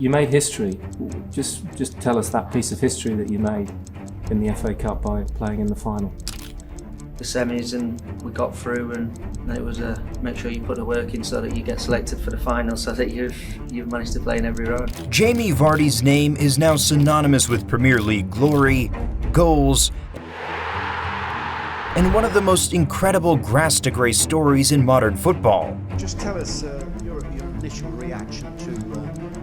You made history. Just tell us that piece of history that you made in the FA Cup by playing in the final. The semis, and we got through, and it was make sure you put the work in so that you get selected for the final, so that you've managed to play in every round. Jamie Vardy's name is now synonymous with Premier League glory, goals, and one of the most incredible grass-to-grey stories in modern football. Just tell us your initial reaction to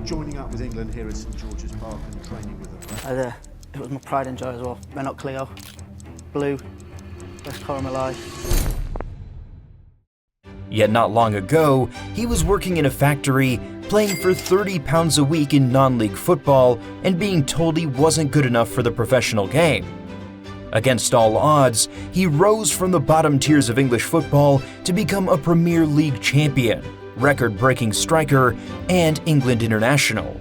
joining up with England here at St George's Park and training with them. It was my pride and joy as well. Men up Cleo, blue, best colour of my life. Yet not long ago, he was working in a factory, playing for £30 a week in non-league football, and being told he wasn't good enough for the professional game. Against all odds, he rose from the bottom tiers of English football to become a Premier League champion, record-breaking striker, and England international.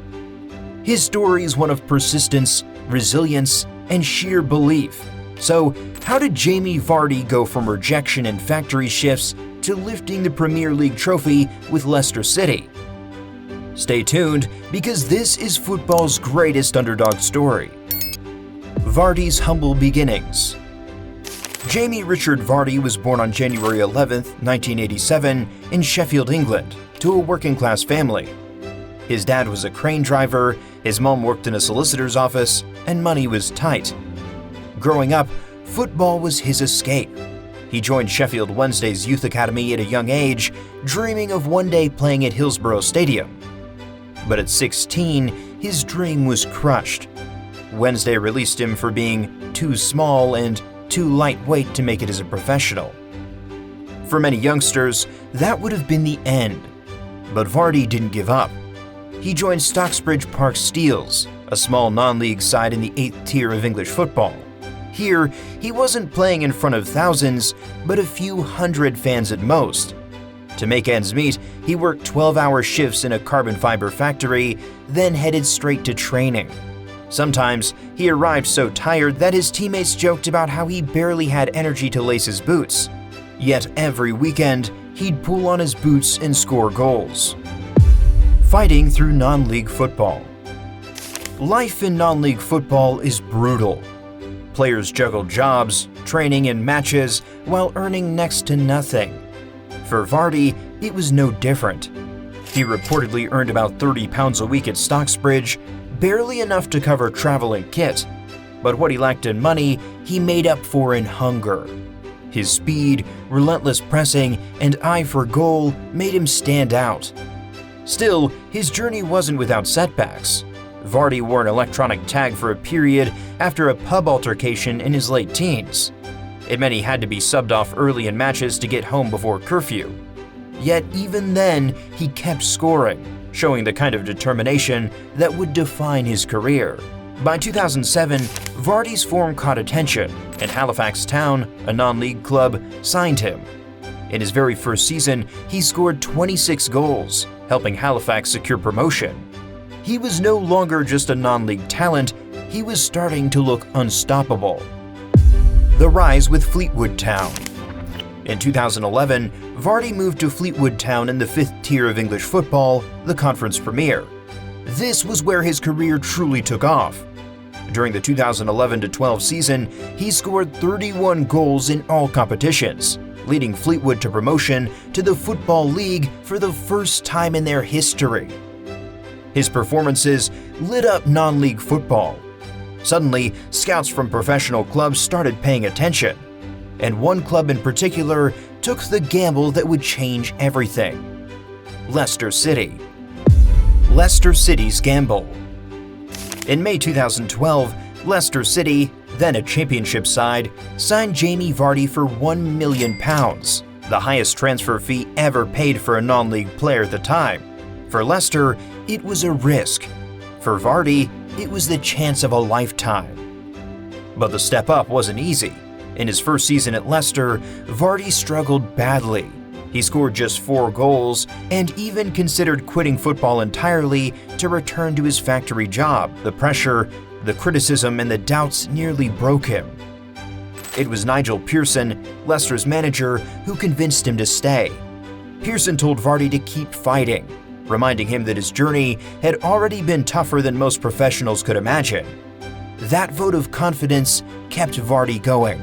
His story is one of persistence, resilience, and sheer belief. So, how did Jamie Vardy go from rejection and factory shifts to lifting the Premier League trophy with Leicester City? Stay tuned, because this is football's greatest underdog story. Vardy's humble beginnings. Jamie Richard Vardy was born on January 11, 1987, in Sheffield, England, to a working-class family. His dad was a crane driver, his mom worked in a solicitor's office, and money was tight. Growing up, football was his escape. He joined Sheffield Wednesday's youth academy at a young age, dreaming of one day playing at Hillsborough Stadium. But at 16, his dream was crushed. Wednesday released him for being too small and too lightweight to make it as a professional. For many youngsters, that would have been the end. But Vardy didn't give up. He joined Stocksbridge Park Steels, a small non-league side in the 8th tier of English football. Here, he wasn't playing in front of thousands, but a few hundred fans at most. To make ends meet, he worked 12-hour shifts in a carbon fiber factory, then headed straight to training. Sometimes, he arrived so tired that his teammates joked about how he barely had energy to lace his boots. Yet every weekend, he'd pull on his boots and score goals. Fighting through non-league football. Life in non-league football is brutal. Players juggle jobs, training, and matches while earning next to nothing. For Vardy, it was no different. He reportedly earned about £30 a week at Stocksbridge, barely enough to cover travel and kit. But what he lacked in money, he made up for in hunger. His speed, relentless pressing, and eye for goal made him stand out. Still, his journey wasn't without setbacks. Vardy wore an electronic tag for a period after a pub altercation in his late teens. It meant he had to be subbed off early in matches to get home before curfew. Yet even then, he kept scoring, showing the kind of determination that would define his career. By 2007, Vardy's form caught attention, and Halifax Town, a non-league club, signed him. In his very first season, he scored 26 goals, helping Halifax secure promotion. He was no longer just a non-league talent, he was starting to look unstoppable. The rise with Fleetwood Town. In 2011, Vardy moved to Fleetwood Town in the 5th tier of English football, the Conference Premier. This was where his career truly took off. During the 2011-12 season, he scored 31 goals in all competitions, leading Fleetwood to promotion to the Football League for the first time in their history. His performances lit up non-league football. Suddenly, scouts from professional clubs started paying attention, and one club in particular took the gamble that would change everything: Leicester City. Leicester City's gamble. In May 2012, Leicester City, then a championship side, signed Jamie Vardy for £1 million, the highest transfer fee ever paid for a non-league player at the time. For Leicester, it was a risk. For Vardy, it was the chance of a lifetime. But the step up wasn't easy. In his first season at Leicester, Vardy struggled badly. He scored just 4 goals and even considered quitting football entirely to return to his factory job. The pressure, the criticism, and the doubts nearly broke him. It was Nigel Pearson, Leicester's manager, who convinced him to stay. Pearson told Vardy to keep fighting. reminding him that his journey had already been tougher than most professionals could imagine. That vote of confidence kept Vardy going.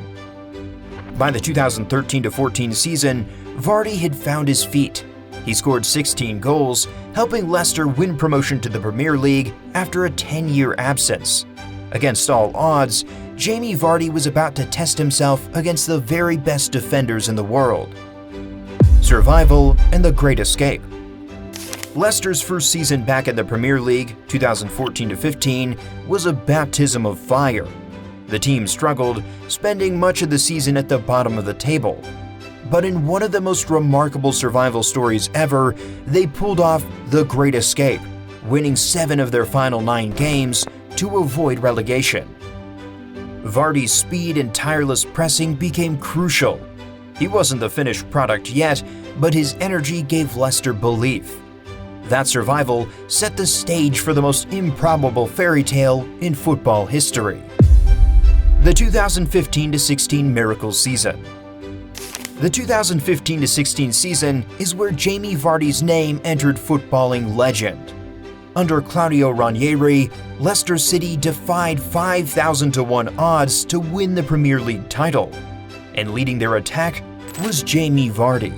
By the 2013-14 season, Vardy had found his feet. He scored 16 goals, helping Leicester win promotion to the Premier League after a 10-year absence. Against all odds, Jamie Vardy was about to test himself against the very best defenders in the world. Survival and the Great Escape. Leicester's first season back in the Premier League, 2014-15, was a baptism of fire. The team struggled, spending much of the season at the bottom of the table. But in one of the most remarkable survival stories ever, they pulled off the Great Escape, winning 7 of their final 9 games to avoid relegation. Vardy's speed and tireless pressing became crucial. He wasn't the finished product yet, but his energy gave Leicester belief. That survival set the stage for the most improbable fairy tale in football history. The 2015-16 miracle season. The 2015-16 season is where Jamie Vardy's name entered footballing legend. Under Claudio Ranieri, Leicester City defied 5,000-to-1 odds to win the Premier League title, and leading their attack was Jamie Vardy.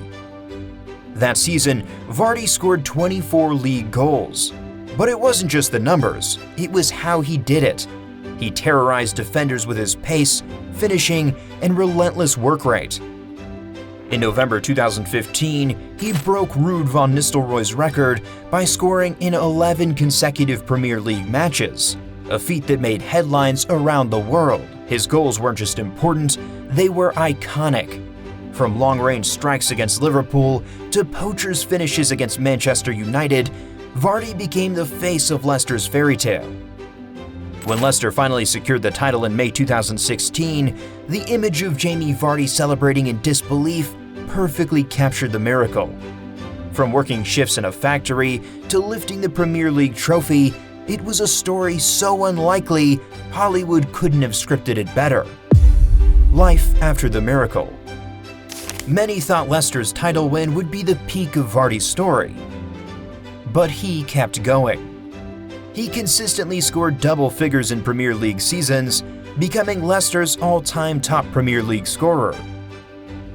That season, Vardy scored 24 league goals. But it wasn't just the numbers, it was how he did it. He terrorized defenders with his pace, finishing, and relentless work rate. In November 2015, he broke Ruud van Nistelrooy's record by scoring in 11 consecutive Premier League matches, a feat that made headlines around the world. His goals weren't just important, they were iconic. From long-range strikes against Liverpool to poachers' finishes against Manchester United, Vardy became the face of Leicester's fairy tale. When Leicester finally secured the title in May 2016, the image of Jamie Vardy celebrating in disbelief perfectly captured the miracle. From working shifts in a factory to lifting the Premier League trophy, it was a story so unlikely Hollywood couldn't have scripted it better. Life after the miracle. Many thought Leicester's title win would be the peak of Vardy's story. But he kept going. He consistently scored double figures in Premier League seasons, becoming Leicester's all-time top Premier League scorer.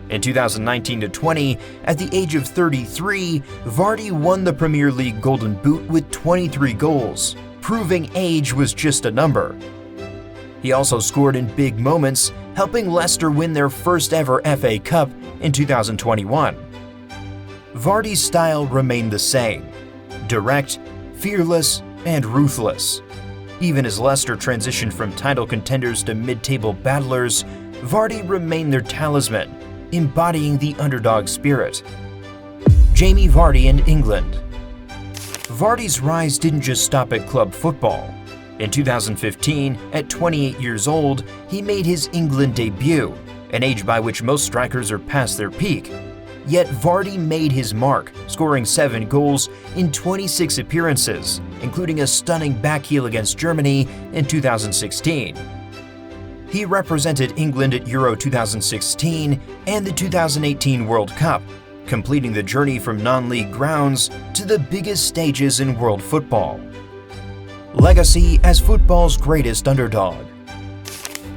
In 2019-20, at the age of 33, Vardy won the Premier League Golden Boot with 23 goals, proving age was just a number. He also scored in big moments, helping Leicester win their first ever FA Cup in 2021. Vardy's style remained the same: direct, fearless, and ruthless. Even as Leicester transitioned from title contenders to mid-table battlers, Vardy remained their talisman, embodying the underdog spirit. Jamie Vardy in England. Vardy's rise didn't just stop at club football. In 2015, at 28 years old, he made his England debut, an age by which most strikers are past their peak. Yet Vardy made his mark, scoring 7 goals in 26 appearances, including a stunning backheel against Germany in 2016. He represented England at Euro 2016 and the 2018 World Cup, completing the journey from non-league grounds to the biggest stages in world football. Legacy as football's greatest underdog.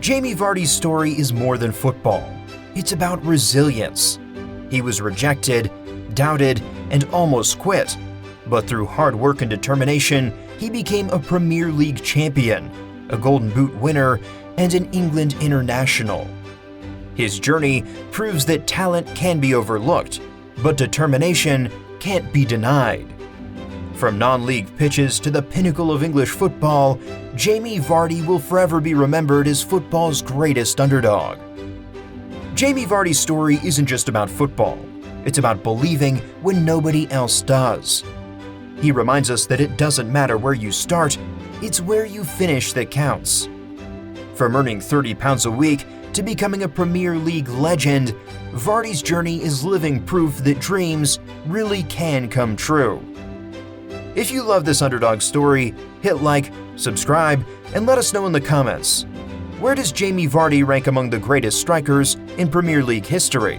Jamie Vardy's story is more than football. It's about resilience. He was rejected, doubted, and almost quit. But through hard work and determination, he became a Premier League champion, a Golden Boot winner, and an England international. His journey proves that talent can be overlooked, but determination can't be denied. From non-league pitches to the pinnacle of English football, Jamie Vardy will forever be remembered as football's greatest underdog. Jamie Vardy's story isn't just about football. It's about believing when nobody else does. He reminds us that it doesn't matter where you start, it's where you finish that counts. From earning £30 a week to becoming a Premier League legend, Vardy's journey is living proof that dreams really can come true. If you love this underdog story, hit like, subscribe, and let us know in the comments. Where does Jamie Vardy rank among the greatest strikers in Premier League history?